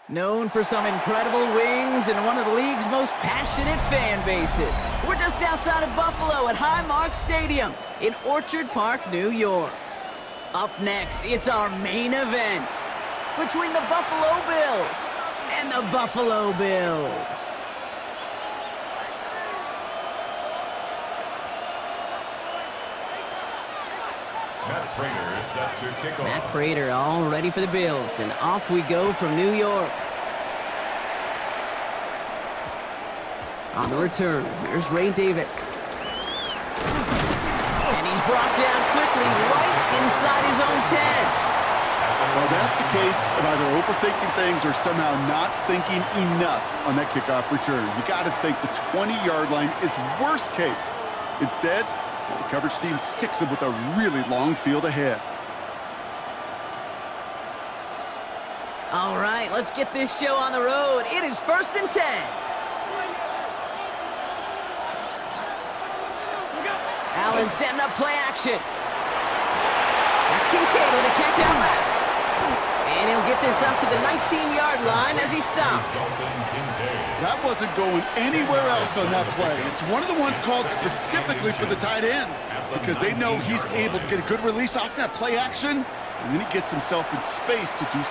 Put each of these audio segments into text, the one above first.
Known for some incredible wings and one of the league's most passionate fan bases. We're just outside of Buffalo at Highmark Stadium in Orchard Park, New York. Up next, it's our main event between the Buffalo Bills and the Buffalo Bills. Matt Prater is set to kick off. Matt Prater all ready for the Bills, and off we go from New York. On the return, here's Ray Davis. And he's brought down quickly right inside his own 10. Well, that's the case of either overthinking things or somehow not thinking enough on that kickoff return. You got to think the 20-yard line is worst case. Instead, the coverage team sticks him with a really long field ahead. All right, let's get this show on the road. It is 1st and 10. Allen setting up play action. That's Kincaid with a catch out left. And he'll get this up to the 19-yard line as he stopped. That wasn't going anywhere else on that play. It's one of the ones called specifically for the tight end because they know he's able to get a good release off that play action, and then he gets himself in space to do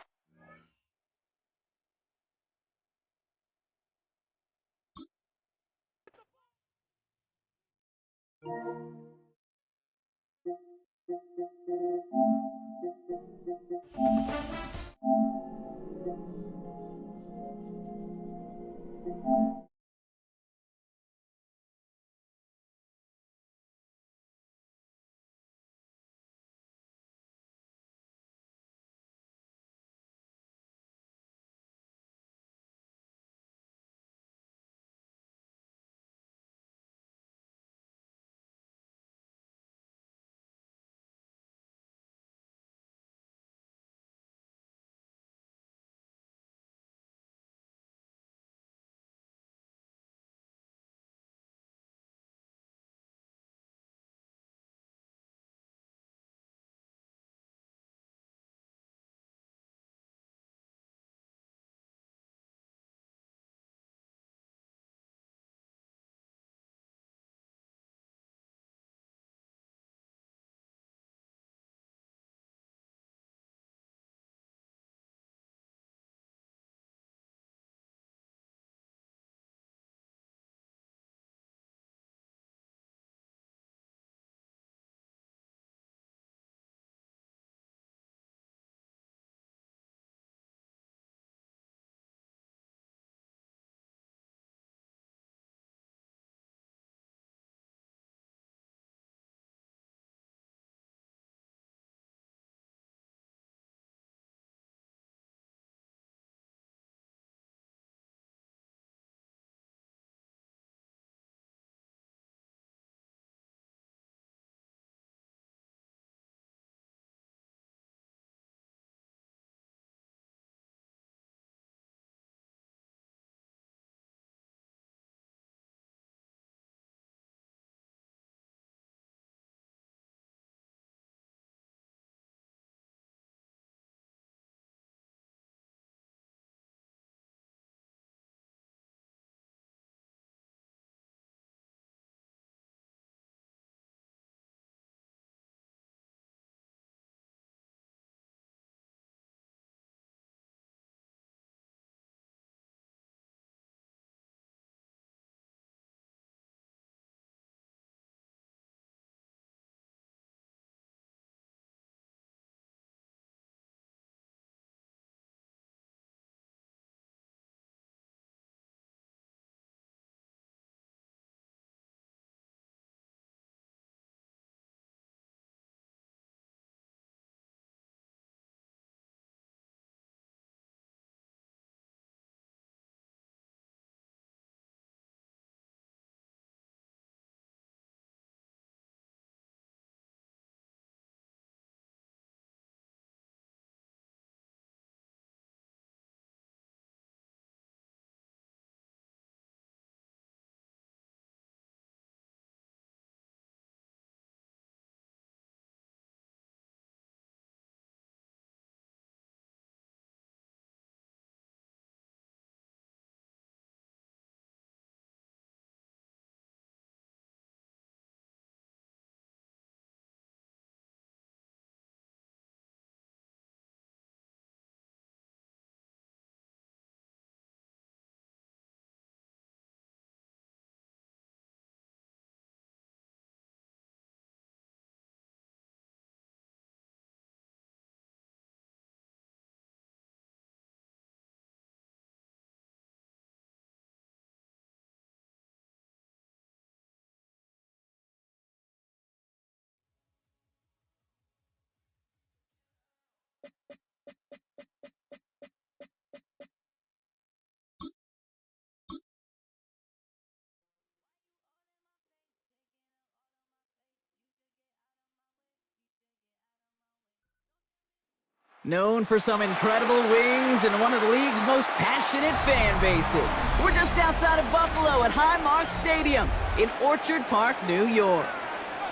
Known for some incredible wings and one of the league's most passionate fan bases. We're just outside of Buffalo at Highmark Stadium in Orchard Park, New York.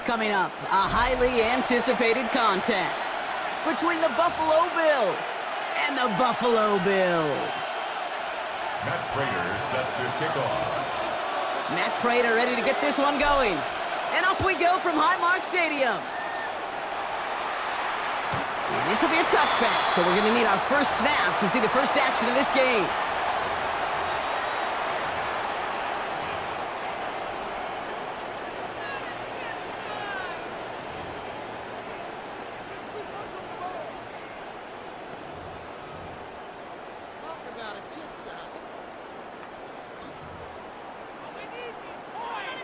Coming up, a highly anticipated contest between the Buffalo Bills and the Buffalo Bills. Matt Prater set to kick off. Matt Prater ready to get this one going. And off we go from Highmark Stadium. And this will be a touchback, so we're going to need our first snap to see the first action of this game.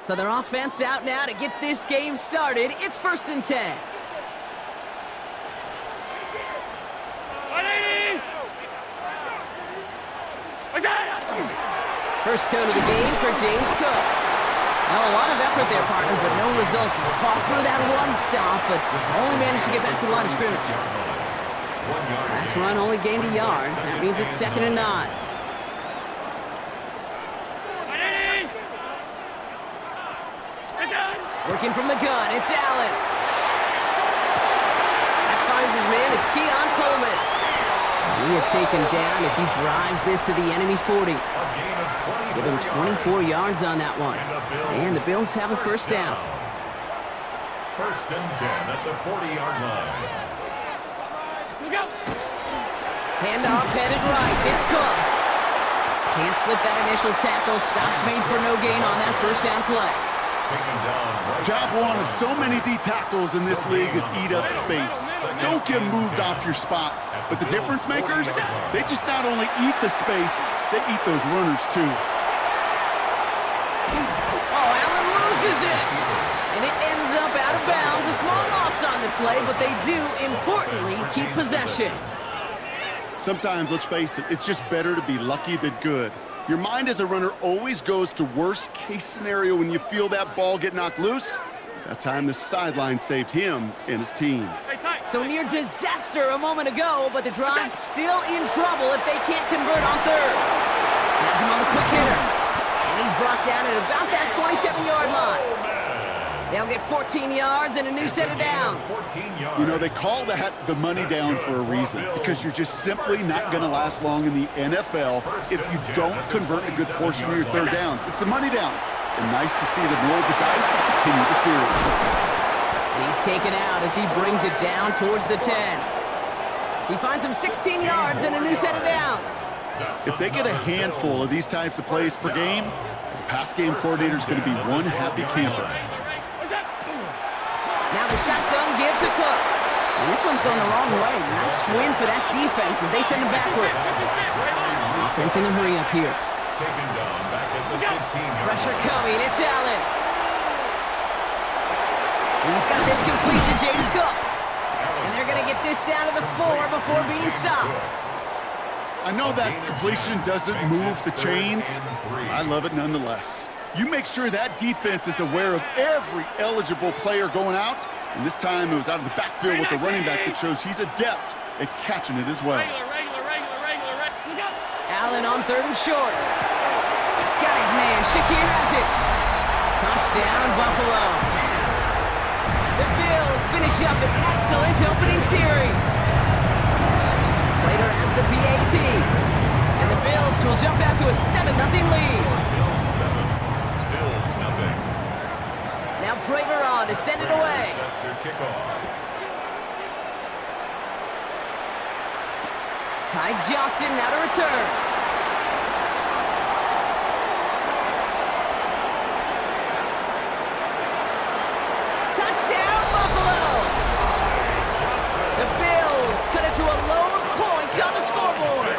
So their offense out now to get this game started. It's 1st and 10. First tone of the game for James Cook. Now a lot of effort there, partner, but no results. Fought through that one stop, but only managed to get back to the line of scrimmage. Last run only gained a yard. That means it's 2nd and 9. Working from the gun, it's Allen. That finds his man, it's Keon Coleman. And he is taken down as he drives this to the enemy 40. Give him 24 yards on that one. And the Bills have a first down. 1st and 10 at the 40-yard line. Handoff headed right. It's Cook. Can't slip that initial tackle. Stops made for no gain on that first down play. Job one of so many D tackles in this league is eat up space. Don't get moved off your spot. But the difference makers, they just not only eat the space, they eat those runners too. Oh, Allen loses it. And it ends up out of bounds. A small loss on the play, but they do, importantly, keep possession. Sometimes, let's face it, it's just better to be lucky than good. Your mind as a runner always goes to worst case scenario when you feel that ball get knocked loose. That time the sideline saved him and his team. So near disaster a moment ago, but the drive's still in trouble if they can't convert on 3rd. Has him on the quick hitter. And he's brought down at about that 27-yard line. They'll get 14 yards and a new set of downs. You know, they call that the money down for a reason, because you're just simply not going to last long in the NFL if you don't convert a good portion of your 3rd downs. It's the money down. And nice to see them roll the dice and continue the series. He's taken out as he brings it down towards the 10. He finds him 16 yards and a new set of downs. If they get a handful of these types of plays per game, the pass game coordinator is going to be one happy camper. Now the shotgun give to Cook. And this one's going the wrong way. Nice win for that defense as they send him backwards. Defense in a hurry up here. Taken down back at the 15-yard. Pressure coming. It's Allen. He's got this complete to James Cook. And they're going to get this down to the 4 before being stopped. I know that completion doesn't move the chains. I love it nonetheless. You make sure that defense is aware of every eligible player going out. And this time it was out of the backfield with the running back that shows he's adept at catching it as well. Allen on 3rd and short. Got his man. Shakir has it. Touchdown, Buffalo. The Bills finish up an excellent opening series. Later adds the PAT. And the Bills will jump out to a 7-0 lead. Bills 0. Now Prater on to send it away. Set to kick off. Ty Johnson now to return. Touchdown, Buffalo! The Bills cut it to a lone point on the scoreboard.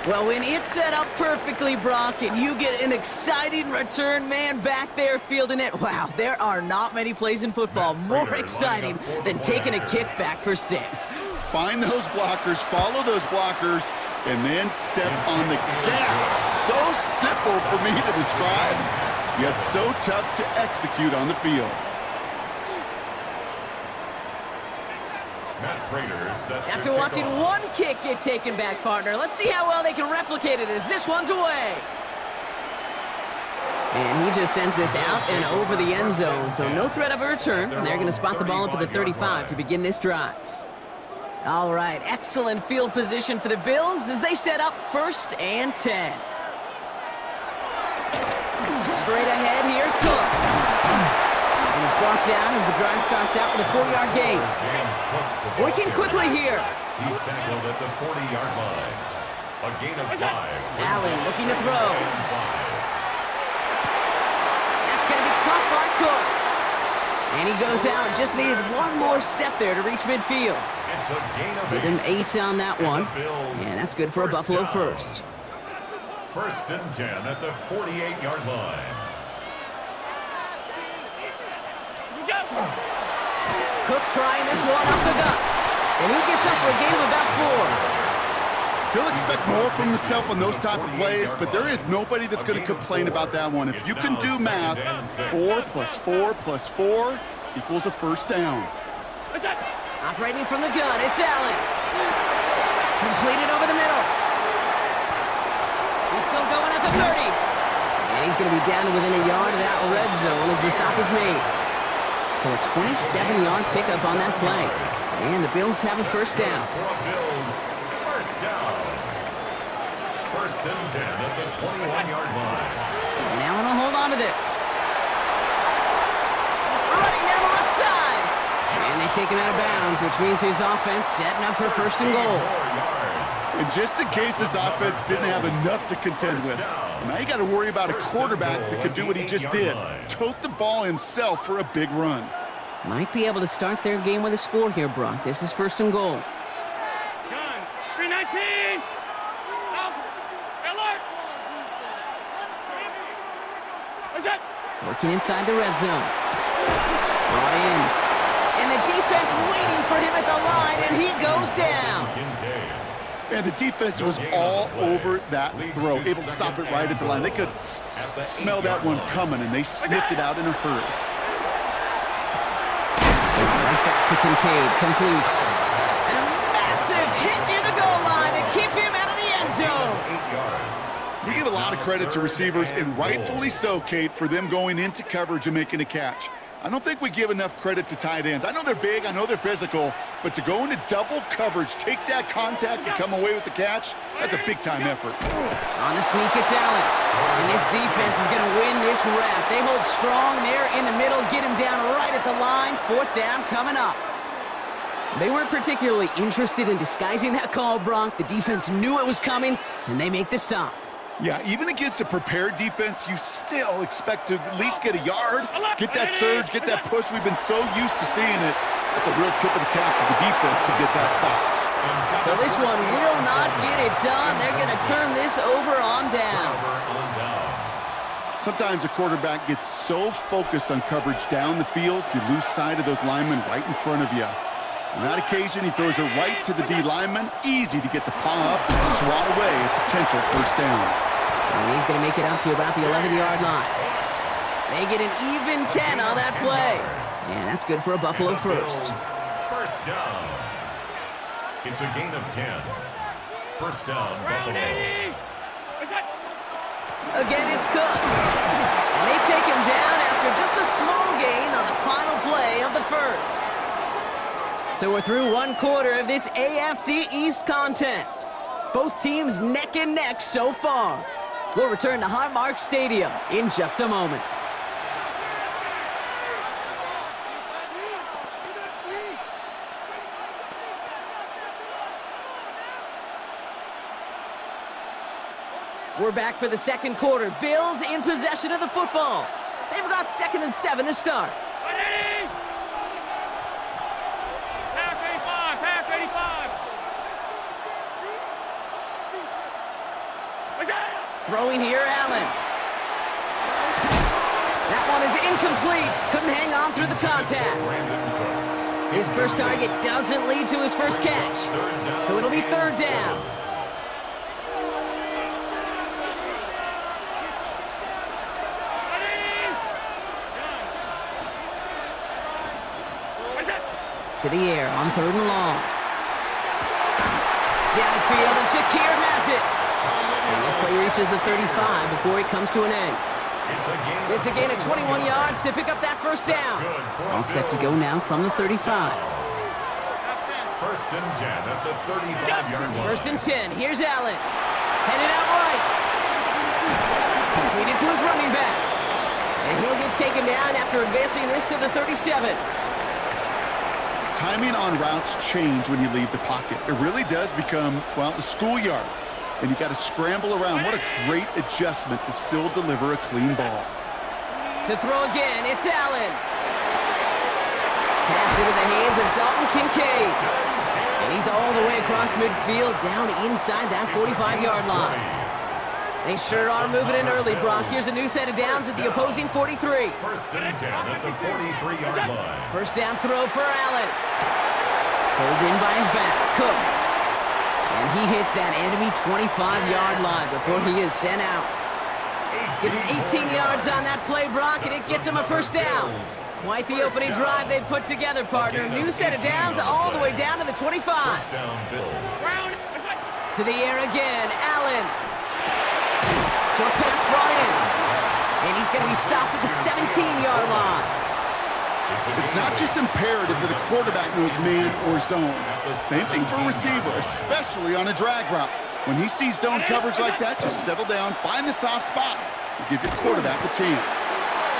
Well, when it's set up perfectly, Brock, and you get an exciting return man back there fielding it, wow, there are not many plays in football more exciting than taking a kickback for 6. Find those blockers, follow those blockers, and then step on the gas. So simple for me to describe, yet so tough to execute on the field. After watching one kick get taken back, partner, let's see how well they can replicate it as this one's away. And he just sends this out and over the end zone, so no threat of a return. They're going to spot the ball up at the 35 to begin this drive. All right, excellent field position for the Bills as they set up 1st and 10. Straight ahead, here's Cook. And he's brought down as the drive starts out with a 4-yard gain. Working quickly here. He's tackled at the 40-yard line. A gain of 5. Allen looking to throw. That's going to be caught by Cooks. And he goes out. Just needed one more step there to reach midfield. It's a gain of 8. Give him 8 on that one. And that's good for a Buffalo first. 1st and 10 at the 48-yard line. Cook trying this one up the gut. And he gets up for a gain of about 4. He'll expect more from himself on those type of plays, but there is nobody that's going to complain about that one. If you can do math, 4 plus 4 plus 4 equals a 1st down. Operating from the gun, it's Allen. Completed over the middle. He's still going at the 30. And he's going to be down to within a yard of that red zone as the stop is made. So a 27-yard pickup on that play. And the Bills have a 1st down. Bills, 1st down. 1st and 10 at the 21-yard line. And Allen will hold on to this. Running down the left side. And they take him out of bounds, which means his offense setting up for 1st and goal. And just in case this offense didn't have enough to contend with, now you got to worry about a quarterback that could do what he just did. Tote the ball himself for a big run. Might be able to start their game with a score here, Brock. This is 1st and goal. 319. Alert. Working inside the red zone. Brought in. And the defense waiting for him at the line, and he goes down. And the defense was all over that throw, able to stop it right at the line. They could smell that one coming, and they sniffed it out in a hurry. Right back to Kincaid, complete. And a massive hit near the goal line to keep him out of the end zone. We give a lot of credit to receivers, and rightfully so, Kate, for them going into coverage and making a catch. I don't think we give enough credit to tight ends. I know they're big, I know they're physical, but to go into double coverage, take that contact, and come away with the catch, that's a big-time effort. On the sneak, it's Allen. And this defense is going to win this rep. They hold strong there in the middle, get him down right at the line. 4th down coming up. They weren't particularly interested in disguising that call, Brock. The defense knew it was coming, and they make the stop. Yeah, even against a prepared defense, you still expect to at least get a yard, get that surge, get that push. We've been so used to seeing it. That's a real tip of the cap to the defense to get that stop. So this one will not get it done. They're going to turn this over on down. Sometimes a quarterback gets so focused on coverage down the field, you lose sight of those linemen right in front of you. On that occasion, he throws it right to the D lineman. Easy to get the paw up and swat away a potential 1st down. And he's going to make it up to about the 11-yard line. They get an even 10 on that play. And that's good for a Buffalo first. 1st down. It's a gain of 10. 1st down, Buffalo. Again, it's Cook. And they take him down after just a small gain on the final play of the 1st. So we're through 1 quarter of this AFC East contest. Both teams neck and neck so far. We'll return to Highmark Stadium in just a moment. We're back for the 2nd quarter. Bills in possession of the football. They've got 2nd and 7 to start. Throwing here, Allen. That one is incomplete. Couldn't hang on through the contact. His first target doesn't lead to his first catch. So it'll be third down. To the air on third and long. Downfield, and Shakir has it. And this play reaches the 35 before it comes to an end. It's a gain of 21 yards to pick up that first down. All set to go now from the 35. First and 10 at the 35-yard line. First and 10. Here's Allen. Headed out right. Completed to his running back. And he'll get taken down after advancing this to the 37. Timing on routes change when you leave the pocket. It really does become, well, the schoolyard. And you got to scramble around. What a great adjustment to still deliver a clean ball. To throw again, it's Allen. Pass into the hands of Dalton Kincaid. And he's all the way across midfield, down inside that 45-yard line. They sure are moving in early, Brock. Here's a new set of downs at the opposing 43. First and 10 at the 43-yard line. First down throw for Allen. Pulled in by his back, Cook. And he hits that enemy 25-yard line before he is sent out. Give him 18 yards on that play, Brock, and it gets him a first down. Quite the opening drive they've put together, partner. New set of downs all the way down to the 25. To the air again, Allen. Short pass brought in. And he's going to be stopped at the 17-yard line. It's not just imperative that a quarterback knows man or zone. Same thing for a receiver, especially on a drag route. When he sees zone coverage like that, just settle down, find the soft spot, and give your quarterback a chance.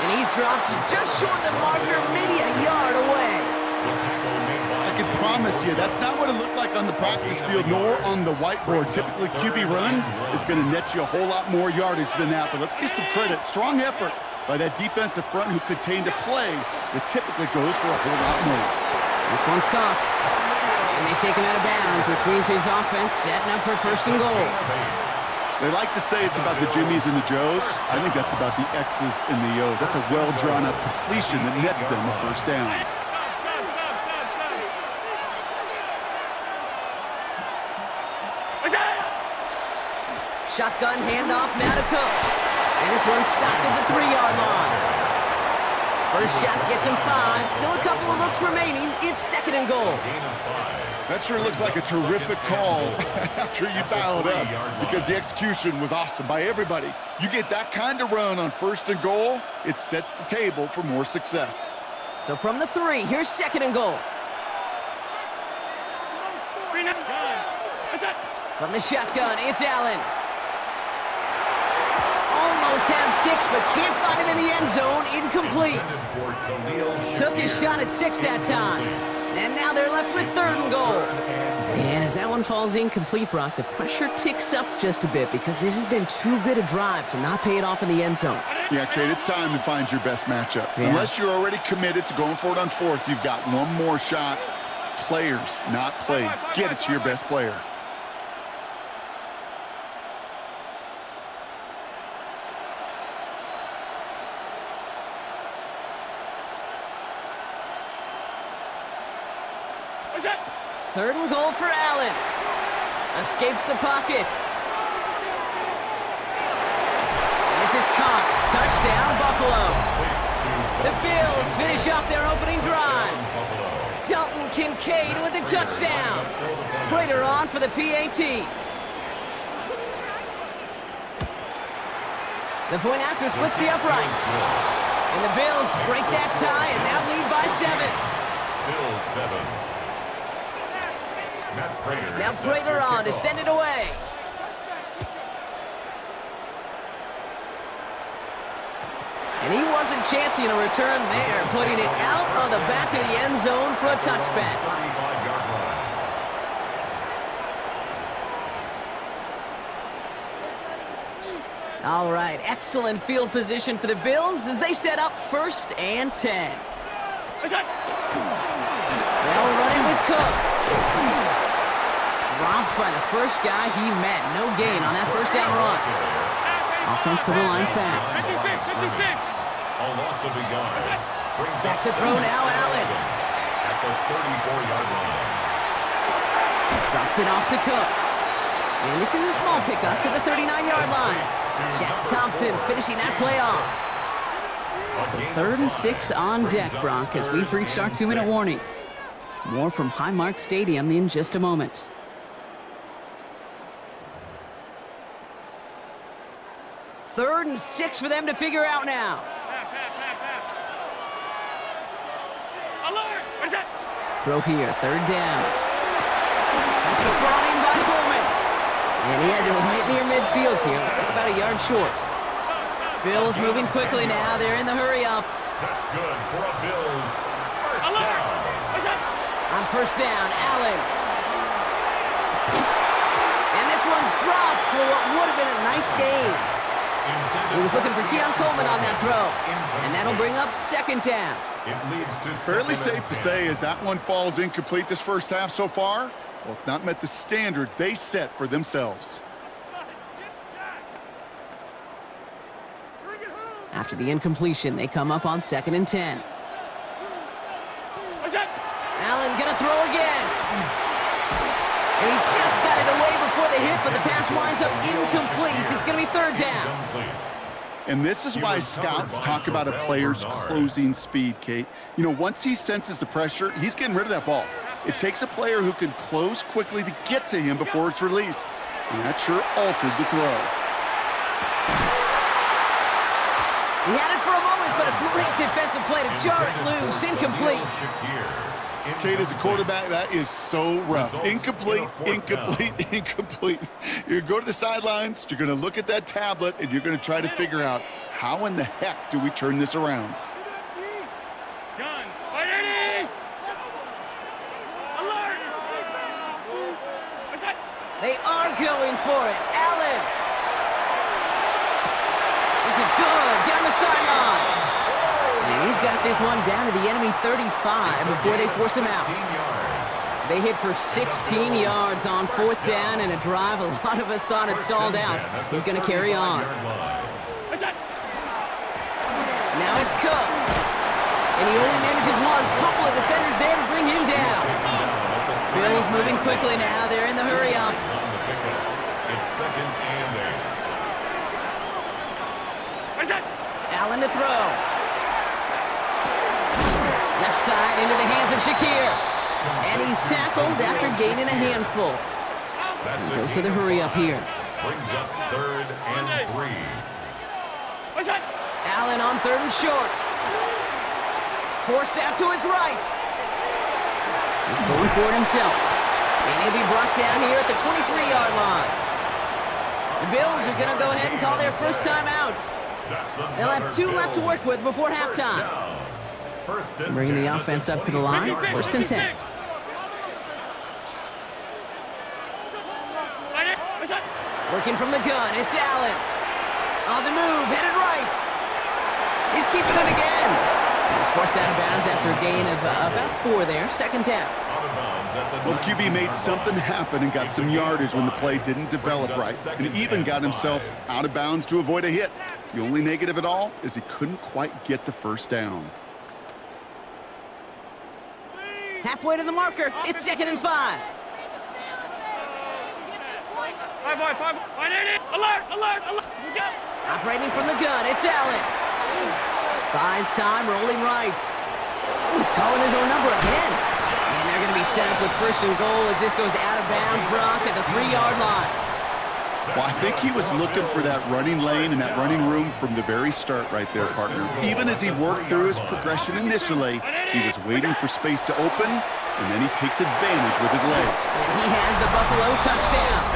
And he's dropped just short of the marker, maybe a yard away. I can promise you, that's not what it looked like on the practice field nor on the whiteboard. Typically, QB run is going to net you a whole lot more yardage than that. But let's give some credit. Strong effort by that defensive front who contained a play that typically goes for a whole lot more. This one's caught. And they take him out of bounds, which means his offense setting up for first and goal. They like to say it's about the Jimmies and the Joes. I think that's about the X's and the O's. That's a well-drawn-up completion that nets them a first down. Shotgun handoff now to Cook. And this one's stopped at the 3-yard line. First shot gets him 5. Still a couple of looks remaining. It's second and goal. That sure looks like a terrific call after you dial it up because the execution was awesome by everybody. You get that kind of run on first and goal, it sets the table for more success. So from the 3, here's second and goal. From the shotgun, it's Allen. Almost had 6, but can't find him in the end zone. Incomplete. Took his shot at 6 that time. And now they're left with third and goal. And as that one falls incomplete, Brock, the pressure ticks up just a bit because this has been too good a drive to not pay it off in the end zone. Yeah, Kate, it's time to find your best matchup. Yeah. Unless you're already committed to going for it on fourth, you've got one more shot. Players, not plays. Get it to your best player. Third and goal for Allen. Escapes the pocket. And this is Cox. Touchdown, Buffalo. The Bills finish off their opening drive. Dalton Kincaid with the touchdown. Prater on for the PAT. The point after splits the uprights. And the Bills break that tie and now lead by 7. Bills 7. Now Prater on to send it away. And he wasn't chancing a return there, putting it out on the back of the end zone for a touchback. All right, excellent field position for the Bills as they set up first and 10. They'll run it with Cook. Dropped by the first guy he met. No gain on that first down run. Offense to the line fast. A loss of a yard. Brings Back up to throw now, Allen. at the 34-yard line. Drops it off to Cook. And this is a small pickup to the 39-yard line. Jack Thompson finishing that play off. So 3rd and 6 on deck, Brock, as we've reached our 2-minute warning. More from Highmark Stadium in just a moment. Third and 6 for them to figure out now. Throw here, 3rd down. This is brought in by Coleman. And he has it right near midfield here. Looks like about a yard short. Bills moving quickly now. They're in the hurry up. That's good for a Bills first down. On 1st down, Allen. And this one's dropped for what would have been a nice gain. He was looking for Keon Coleman on that throw. And that'll bring up 2nd down. It leads to Fairly safe to say as that one falls incomplete this first half so far, well, it's not met the standard they set for themselves. After the incompletion, they come up on 2nd and 10. Allen gonna throw again. And he just got it away before the hit, but the pass winds up incomplete. It's gonna be 3rd down. And this is why scouts talk about a player's closing speed, Kate. You know, once he senses the pressure, he's getting rid of that ball. It takes a player who can close quickly to get to him before it's released. And that sure altered the throw. He had it for a moment, but a great defensive play to jar it loose. Incomplete. Kate, as a quarterback, that is so rough. Incomplete, incomplete, incomplete. You go to the sidelines, you're going to look at that tablet, and you're going to try to figure out how in the heck do we turn this around. They are going for it. Allen. This is good. Down the sideline. And he's got this one down to the enemy 35 before they force him out. They hit for 16 yards on 4th down and a drive a lot of us thought had stalled out. He's going to carry on. Now it's Cook. And he only manages one. Couple of defenders there to bring him down. Bills moving quickly now. They're in the hurry up. It's 2nd and 8. Allen to throw. Left side into the hands of Shakir. And he's tackled after gaining a handful. And goes to the hurry up here. Brings up 3rd and 3. Allen on 3rd and short. Forced out to his right. He's going for it himself. And he'll be brought down here at the 23-yard line. The Bills are going to go ahead and call their first time out. They'll have 2 left to work with before halftime. Bringing the offense up to the line. 1st and 10. Working from the gun, it's Allen. On the move, headed right. He's keeping it again. And it's forced out of bounds after a gain of about 4 there. 2nd down. Well, the QB made something happen and got some yardage when the play didn't develop right. And even got himself out of bounds to avoid a hit. The only negative at all is he couldn't quite get the 1st down. Halfway to the marker, it's 2nd and 5. Alert! Operating from the gun, it's Allen. Buys time, rolling right. He's calling his own number again. And they're going to be set up with 1st and goal as this goes out of bounds, Brock, at the 3-yard line. Well, I think he was looking for that running lane and that running room from the very start right there, partner. Even as he worked through his progression initially, he was waiting for space to open, and then he takes advantage with his legs. And he has the Buffalo touchdown.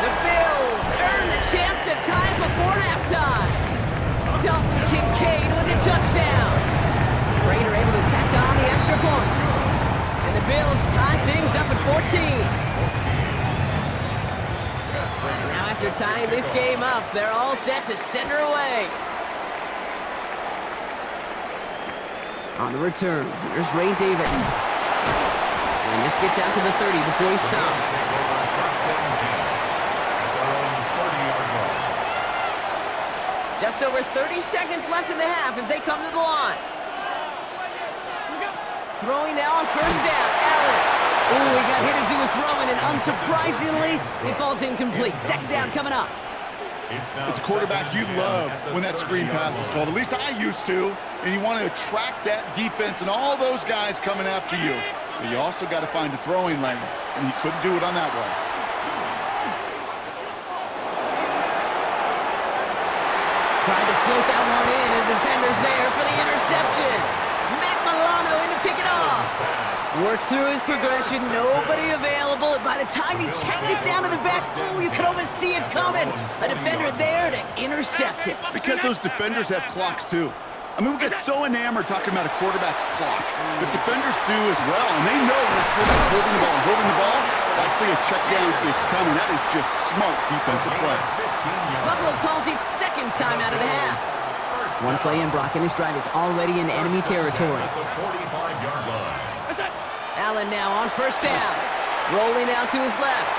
The Bills earn the chance to tie before halftime. Dalton Kincaid with the touchdown. Raider able to tack on the extra point. And the Bills tie things up at 14. Now after tying this game up, they're all set to send her away. On the return, here's Ray Davis. And this gets out to the 30 before he stopped. Just over 30 seconds left in the half as they come to the line. Throwing now on first down, Allen. Ooh, he got hit as he was throwing, and unsurprisingly, it falls incomplete. Second down coming up. As a quarterback, you love when that screen pass is called. At least I used to. And you want to attract that defense and all those guys coming after you. But you also got to find a throwing lane, and he couldn't do it on that one. Trying to float that one in, and the defender's there for the interception. Matt Milano in to pick it off. Worked through his progression, nobody available. And by the time he checked it down to the back, ooh, you could almost see it coming. A defender there to intercept it. Because those defenders have clocks too. I mean, we get so enamored talking about a quarterback's clock, but defenders do as well, and they know when a quarterback's holding the ball, likely a check down is coming. That is just smart defensive play. Buffalo calls it second time out of the half. One play in, Brock, and his drive is already in enemy territory. Allen now on first down. Rolling out to his left.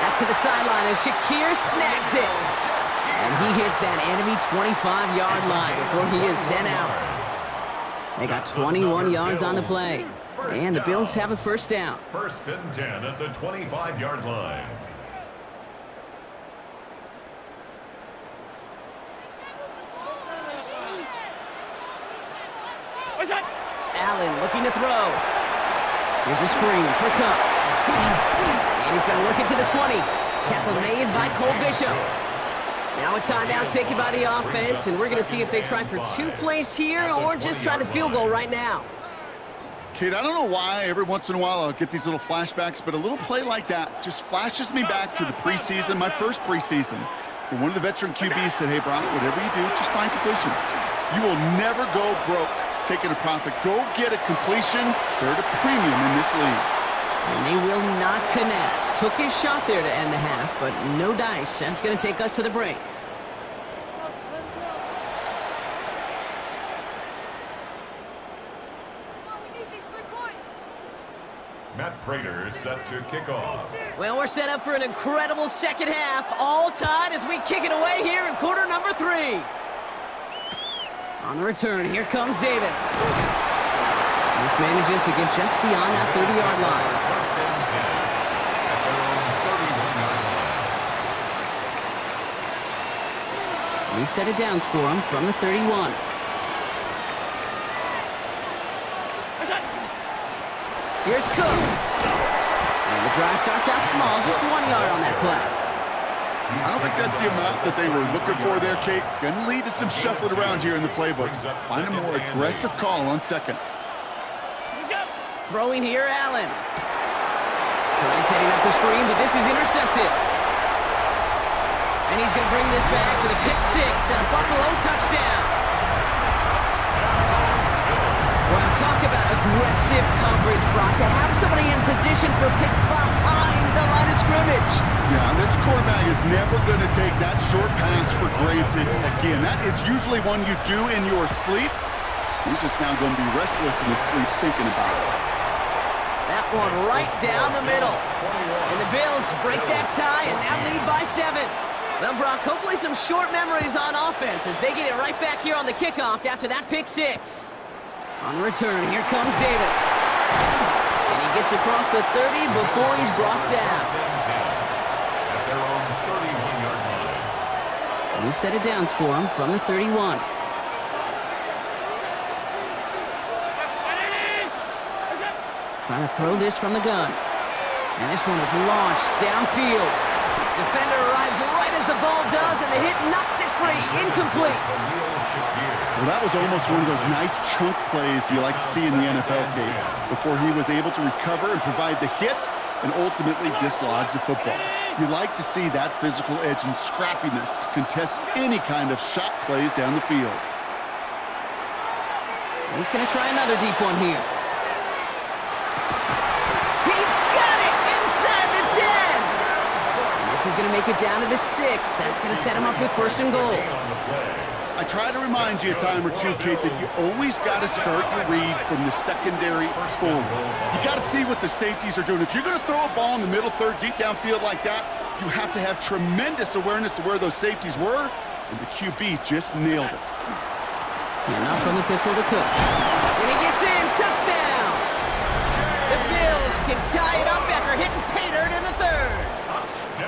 That's to the sideline, and Shakir snags it. And he hits that enemy 25-yard line before he is sent out. They got 21 yards on the play. And the Bills have a first down. First and 10 at the 25-yard line. Allen looking to throw. Here's a screen for Cup. And he's going to look into the 20. Tackle made by Cole Bishop. Now a timeout taken by the offense, and we're going to see if they try for 2 plays here or just try the field goal right now. Kate, I don't know why every once in a while I'll get these little flashbacks, but a little play like that just flashes me back to the preseason, my first preseason, where one of the veteran QBs said, hey, Brock, whatever you do, just find completions. You will never go broke taking a profit. Go get a completion. They're at a premium in this league. And they will not connect. Took his shot there to end the half, but no dice. That's going to take us to the break. Matt Prater set to kick off. Well, we're set up for an incredible second half. All tied as we kick it away here in quarter number 3. On the return, here comes Davis. This manages to get just beyond that 30-yard line. We've set it down for him from the 31. Here's Cook. And the drive starts out small, just 1 yard on that play. I don't think that's the amount that they were looking for there, Kate. Going to lead to some shuffling around here in the playbook. Find a more aggressive call on second. Throwing here, Allen. Trying setting up the screen, but this is intercepted. And he's going to bring this back for the pick 6 and a Buffalo touchdown. Well, talk about aggressive coverage, Brock. To have somebody in position for pick behind the line of scrimmage. Yeah, this quarterback is never going to take that short pass for granted. Again, that is usually one you do in your sleep. He's just now going to be restless in his sleep thinking about it. That one right down the middle. And the Bills break that tie and now lead by 7. Well, Brock, hopefully some short memories on offense as they get it right back here on the kickoff after that pick 6. On the return, here comes Davis. And he gets across the 30 before he's brought down. We've set it down for him from the 31. Trying to throw this from the gun. And this one is launched downfield. Defender arrives right as the ball does, and the hit knocks it free. Incomplete. Well, that was almost one of those nice chunk plays you like to see in the NFL, Kate, before he was able to recover and provide the hit and ultimately dislodge the football. You like to see that physical edge and scrappiness to contest any kind of shot plays down the field. He's going to try another deep one here. He's got it inside the 10. And this is going to make it down to the 6. That's going to set him up with first and goal. I try to remind you a time or two, Kate, that you always got to start your read from the secondary forward. You got to see what the safeties are doing. If you're going to throw a ball in the middle third, deep downfield like that, you have to have tremendous awareness of where those safeties were and the QB just nailed it. Enough from the pistol to Cook. And he gets in. Touchdown! The Bills can tie it up after hitting pay dirt in the third.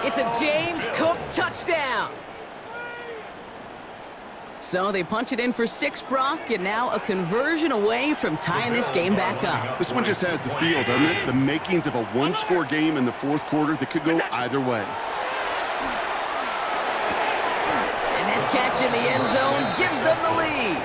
It's a James Cook touchdown. So they punch it in for 6, Brock, and now a conversion away from tying this game back up. This one just has the feel, doesn't it? The makings of a one-score game in the fourth quarter that could go either way. And that catch in the end zone gives them the lead.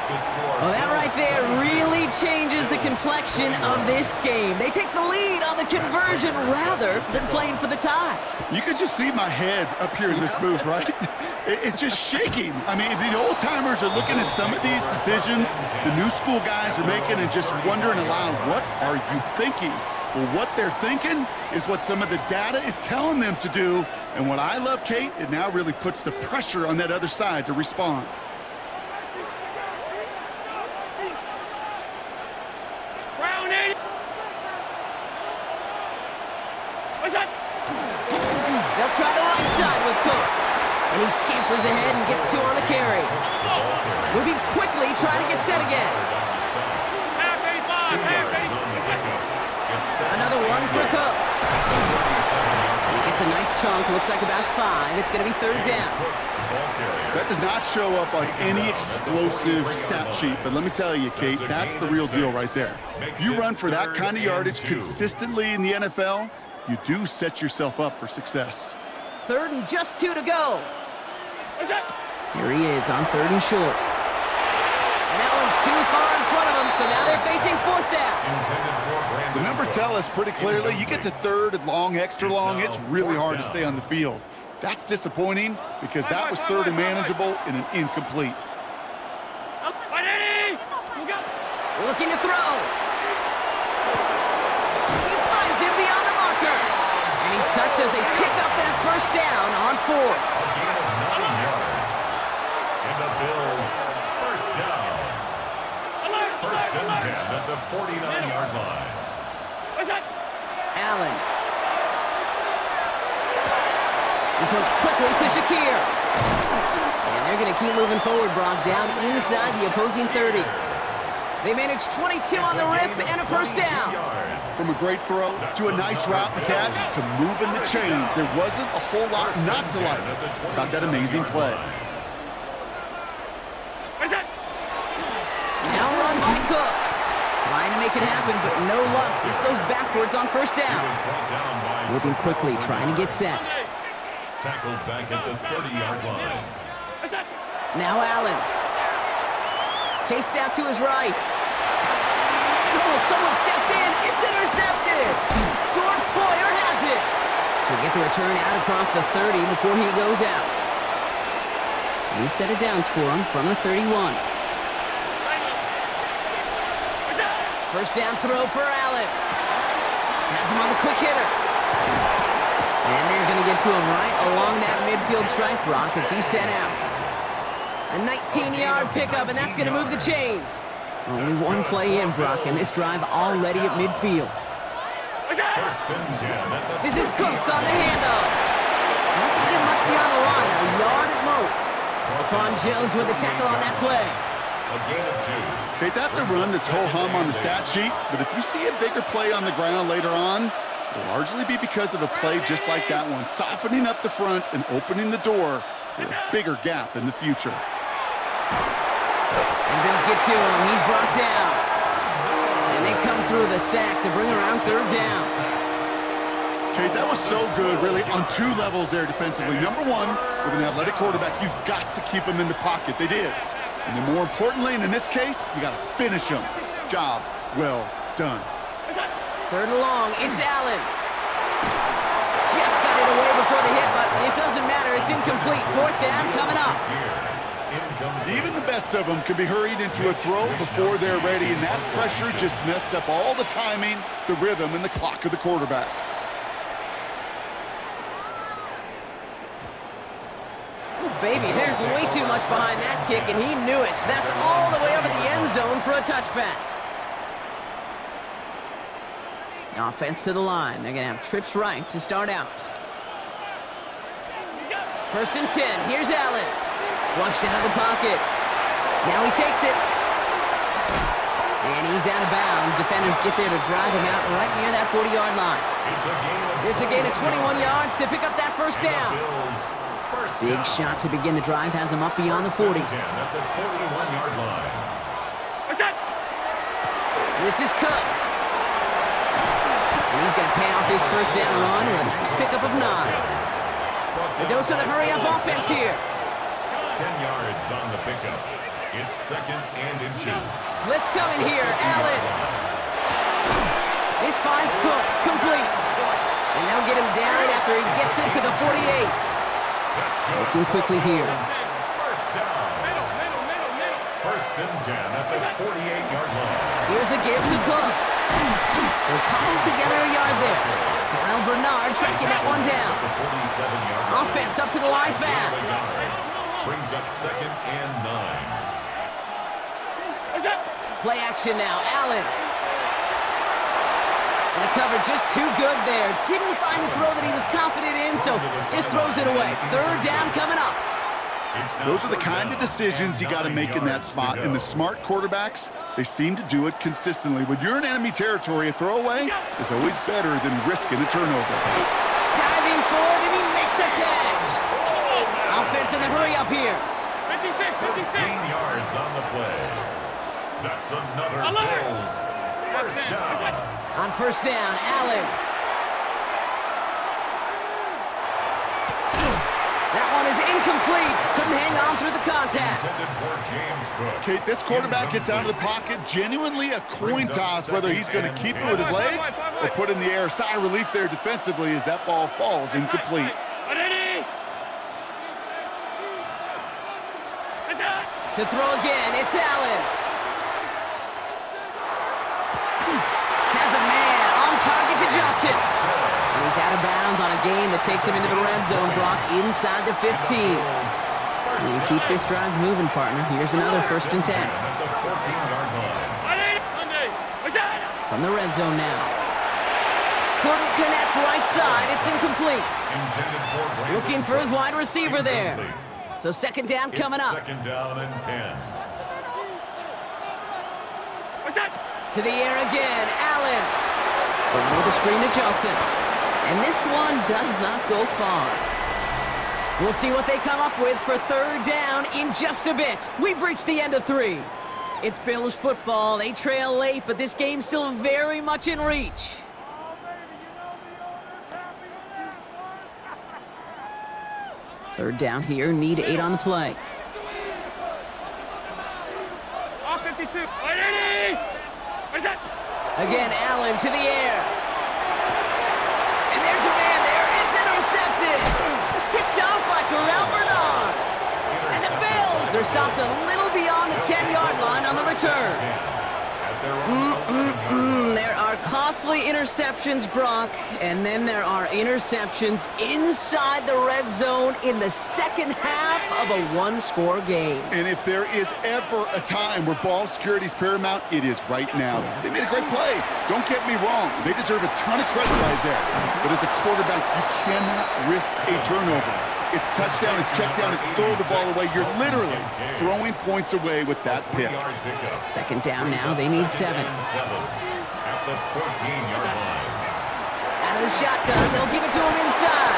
Well, that right there really changes the complexion of this game. They take the lead on the conversion rather than playing for the tie. You could just see my head up here in this booth, right? It's just shaking. I mean, the old-timers are looking at some of these decisions the new school guys are making and just wondering aloud, what are you thinking? Well, what they're thinking is what some of the data is telling them to do. And what I love, Kate, it now really puts the pressure on that other side to respond. They'll try the right side with Cook. And he scampers ahead and gets 2 on the carry. Moving quickly, trying to get set again. Another one for Cook. He gets a nice chunk, looks like about 5. It's going to be 3rd down. That does not show up on any explosive stat sheet, but let me tell you, Kate, that's the real deal right there. If you run for that kind of yardage consistently in the NFL, you do set yourself up for success. 3rd and just 2 to go. Here he is on 3rd and short. And that one's too far in front of him, so now they're facing 4th down. The numbers tell us pretty clearly, you get to 3rd and long, extra long, it's really hard to stay on the field. That's disappointing because that was 3rd and manageable in an incomplete. Looking to throw. He finds him beyond the marker. And he's touched as they pick up that 1st down on 4th. And the Bills, 1st down. 1st and 10 at the 49-yard line. Allen. This one's quickly to Shakir. And they're going to keep moving forward, Brock, down inside the opposing 30. They managed 22 on the rip and a 1st down. From a great throw to a nice route and catch to moving the chains, there wasn't a whole lot not to like about that amazing play. Now run by Cook. Trying to make it happen, but no luck. This goes backwards on 1st down. Moving quickly, trying to get set. Tackled back at the 30-yard line. Now Allen. Chased out to his right. Oh, someone stepped in. It's intercepted. Dork Boyer has it. To get the return out across the 30 before he goes out. New set of downs for him from the 31. 1st down throw for Allen. Has him on the quick hitter. And they're going to get to him right along that midfield stripe, Brock, as he's sent out. A 19-yard pickup, and that's going to move the chains. Only one play in, Brock, and this drive already at midfield. This is Cook on the handoff. Doesn't get much beyond the line, a yard at most. Upon Jones with the tackle on that play. Okay, that's a run that's ho-hum on the stat sheet, but if you see a bigger play on the ground later on, it'll largely be because of a play just like that one, softening up the front and opening the door for a bigger gap in the future. And Bills get to him. He's brought down. And they come through the sack to bring around 3rd down. Okay, that was so good, really, on 2 levels there defensively. Number 1, with an athletic quarterback, you've got to keep him in the pocket. They did. And then more importantly, and in this case, you got to finish him. Job well done. 3rd and long. It's Allen. Just got it away before the hit, but it doesn't matter. It's incomplete. 4th down coming up. Even the best of them can be hurried into a throw before they're ready, and that pressure just messed up all the timing, the rhythm, and the clock of the quarterback. Ooh, baby, there's way too much behind that kick, and he knew it. So that's all the way over the end zone for a touchback. Offense to the line. They're going to have trips right to start out. 1st and 10. Here's Allen. Flushed out of the pocket. Now he takes it. And he's out of bounds. Defenders get there to drive him out right near that 40-yard line. It's a gain of 21 yards to pick up that first down. Big shot to begin the drive has him up beyond the 40. At the 41-yard line. This is Cook. And he's going to pay off his first down run with a nice pickup of 9. The dose of the hurry-up offense here. 10 yards on the pickup. It's second and inches. Let's come in here, Allen. This finds Cooks, complete. And they'll get him down after he gets into the 48. Looking quickly here. First down. First and 10 at the 48-yard line. Here's a give to Cook. They're coming together a yard there. Terrell Bernard tracking that one down. Offense up to the line fast. Brings up second and 9. Play action now, Allen. And the cover just too good there. Didn't find the throw that he was confident in, so just throws it away. Third down coming up. Those are the kind of decisions you got to make in that spot. And the smart quarterbacks, they seem to do it consistently. When you're in enemy territory, a throwaway is always better than risking a turnover. Diving forward, and he makes the catch. Offense in the hurry up here. 15 yards on the play. That's another Bills first down. On first down, Allen. That one is incomplete. Couldn't hang on through the contact. Kate, this quarterback gets out of the pocket, genuinely a coin toss whether he's going to keep it with his legs or put in the air. Sigh of relief there defensively as that ball falls incomplete. To throw again, it's Allen. Has a man on target to Johnson. And he's out of bounds on a gain that takes him into the red zone, Brock, inside the 15. You keep this drive moving, partner. Here's another first and 10. From the red zone now. Couldn't connect right side. It's incomplete. Looking for his wide receiver there. So second down coming up. Second down and 10. To the air again, Allen. Over the screen to Johnson. And this one does not go far. We'll see what they come up with for third down in just a bit. We've reached the end of 3. It's Bills football. They trail late, but this game's still very much in reach. Third down here, need 8 on the play. Again, Allen to the air. And there's a man there. It's intercepted. Picked off by Terrell Bernard. And the Bills are stopped a little beyond the 10-yard line on the return. There are costly interceptions, Brock, and then there are interceptions inside the red zone in the second half of a one-score game. And if there is ever a time where ball security is paramount, it is right now. They made a great play. Don't get me wrong. They deserve a ton of credit right there. But as a quarterback, you cannot risk a turnover. It's touchdown, it's check down, it's throw the ball away. You're literally throwing points away with that pick. Second down now, they need 7. At the 14-yard line. Out of the shotgun, they'll give it to him inside.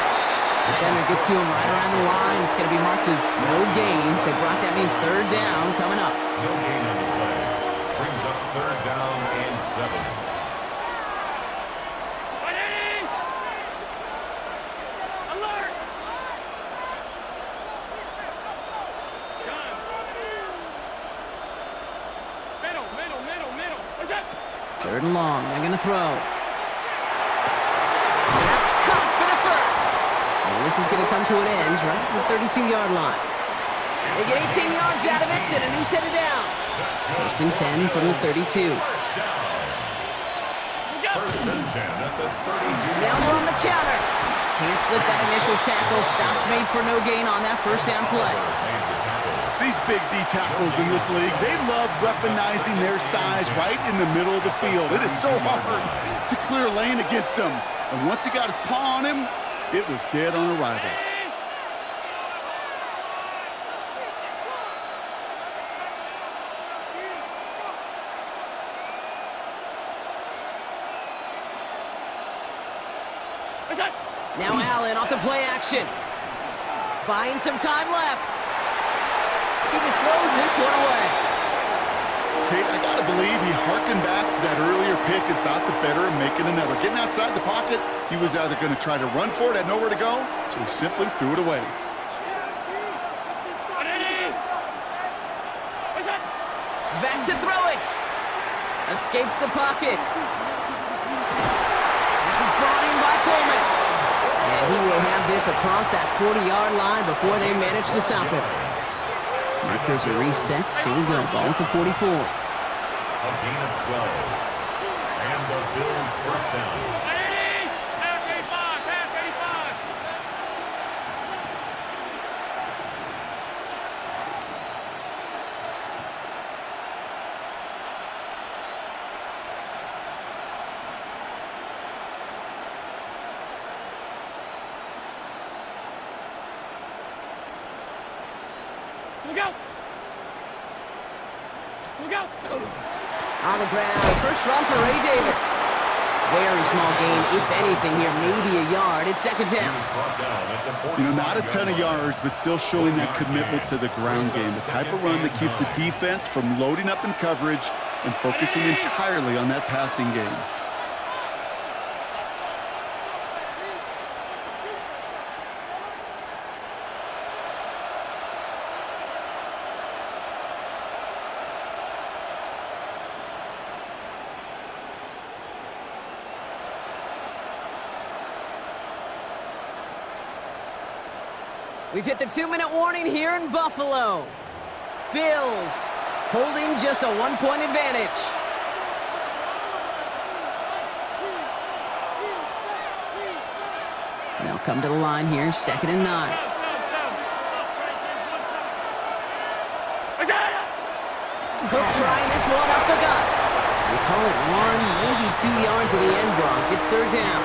Defender gets to him right around the line. It's going to be marked as no gain. So, Brock, that means third down coming up. No gain on the play. Brings up third down and 7. Third and long, they're going to throw. That's caught for the first. And this is going to come to an end right at the 32-yard line. They get 18 yards out of it and a new set of downs. First and 10 from the 32. First and 10 at the 32. Now we're on the counter. Can't slip that initial tackle. Stops made for no gain on that first down play. These big D tackles in this league, they love weaponizing their size right in the middle of the field. It is so hard to clear lane against them. And once he got his paw on him, it was dead on arrival. Now Allen off the play action. Buying some time left. He just throws this one away. Kate, I gotta believe he harkened back to that earlier pick and thought the better of making another. Getting outside the pocket, he was either going to try to run for it, had nowhere to go, so he simply threw it away. Back to throw it. Escapes the pocket. This is brought in by Coleman. And he will have this across that 40-yard line before they manage to stop it. Markers are reset. Here we go. Ball at the 44. A gain of 12. And the Bills first down. On the ground, first run for Ray Davis. Very small gain, if anything here, maybe a yard. It's second down. You know, not a ton of yards, but still showing that commitment to the ground game. The type of run that keeps the defense from loading up in coverage and focusing entirely on that passing game. We've hit the 2-minute warning here in Buffalo. Bills holding just a 1-point advantage. They'll come to the line here, 2nd and 9. Cook trying this one up the gut. They call it 1, maybe 2 yards to the end block. It's 3rd down.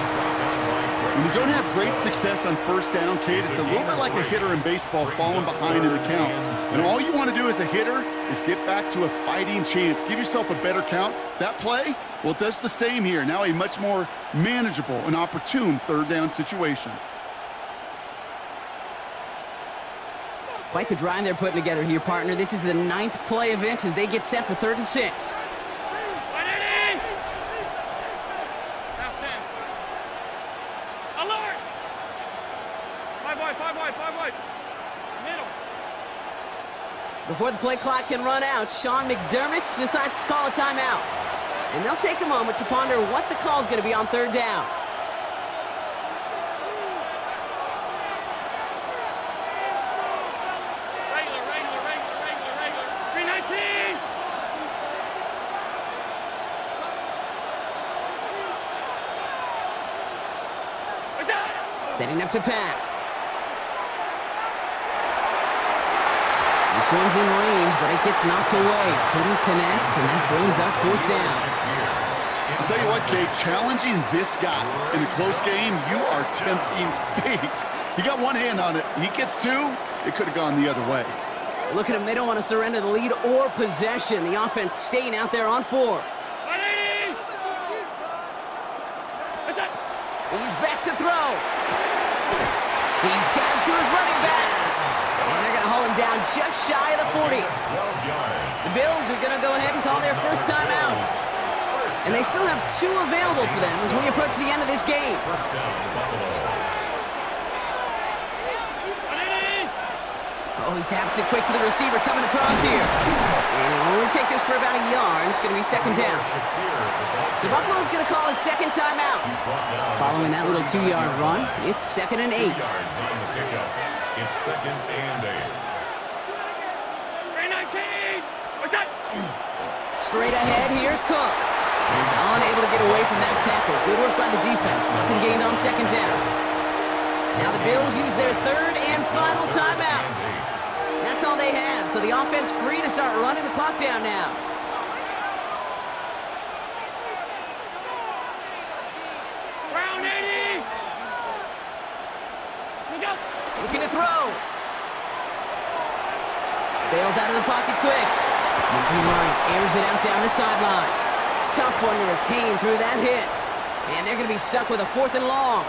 When you don't have great success on first down, Kate, it's a little bit like a hitter in baseball falling behind in the count. And all you want to do as a hitter is get back to a fighting chance. Give yourself a better count. That play, well, it does the same here. Now a much more manageable and opportune 3rd down situation. Quite the drive they're putting together here, partner. This is the 9th play event as they get set for 3rd and 6. Before the play clock can run out, Sean McDermott decides to call a timeout. And they'll take a moment to ponder what the call is going to be on 3rd down. Setting up to pass. This one's in range, but it gets knocked away. Couldn't connect, and that brings up 4th down. I'll tell you what, Kate, challenging this guy in a close game, you are tempting fate. He got one hand on it. He gets 2, it could have gone the other way. Look at him. They don't want to surrender the lead or possession. The offense staying out there on 4. He's back to throw. He's got to his running back. And they're going to haul him down just shy of the 40. The Bills are going to go ahead and call their first timeout. And they still have 2 available for them as we approach the end of this game. Oh, he taps it quick for the receiver coming across here. And he'll only take this for about a yard. It's going to be 2nd down. So Buffalo's going to call it 2nd timeout. Following that little 2-yard run, it's 2nd and 8. It's 2nd and 8. Straight ahead, here's Cook. He's unable to get away from that tackle. Good work by the defense. Nothing gained on 2nd down. Now the Bills use their 3rd and final timeout. That's all they had, so the offense free to start running the clock down now. Looking to throw. Bails out of the pocket quick. Moving right, airs it out down the sideline. Tough one to retain through that hit. And they're going to be stuck with a 4th and long.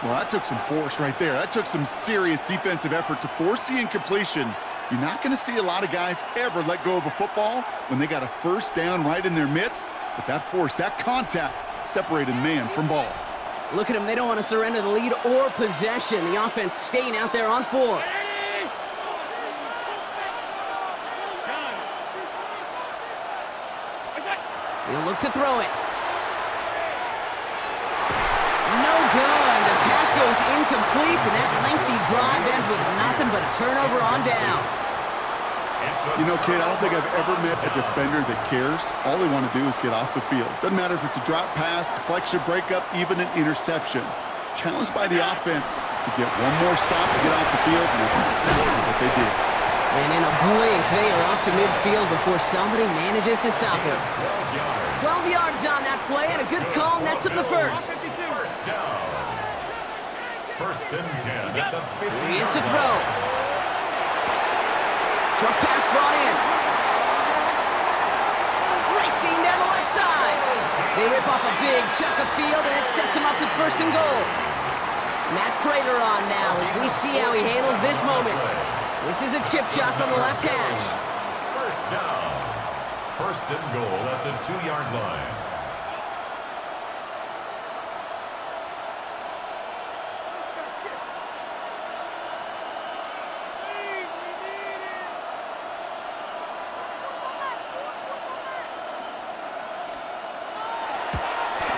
Well, that took some force right there. That took some serious defensive effort to force the incompletion. You're not going to see a lot of guys ever let go of a football when they got a first down right in their midst, but that force, that contact, separated man from ball. Look at them. They don't want to surrender the lead or possession. The offense staying out there on 4. He'll look to throw it. No good. The pass goes incomplete, and that lengthy drive ends with nothing but a turnover on downs. You know, kid, I don't think I've ever met a defender that cares. All they want to do is get off the field. Doesn't matter if it's a drop pass, deflection, breakup, even an interception. Challenged by the offense to get one more stop to get off the field, and that's exactly what they did. And in a blink, they are off to midfield before somebody manages to stop him. 12 yards on that play, and a good call nets him the first. First down. First and 10 at the 50. Here he is to throw. Short pass brought in. Racing down the left side. They rip off a big chunk of field, and it sets him up with first and goal. Matt Prater on now as we see how he handles this moment. This is a chip shot from the left hash. First down. First and goal at the 2-yard line.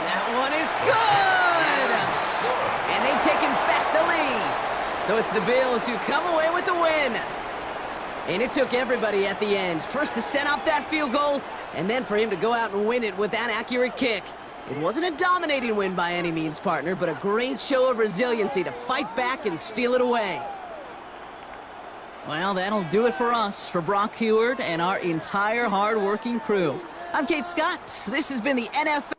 That one is good! And they've taken back the lead. So it's the Bills who come away with the win. And it took everybody at the end. First to set up that field goal, and then for him to go out and win it with that accurate kick. It wasn't a dominating win by any means, partner, but a great show of resiliency to fight back and steal it away. Well, that'll do it for us, for Brock Heward and our entire hard-working crew. I'm Kate Scott. This has been the NFL.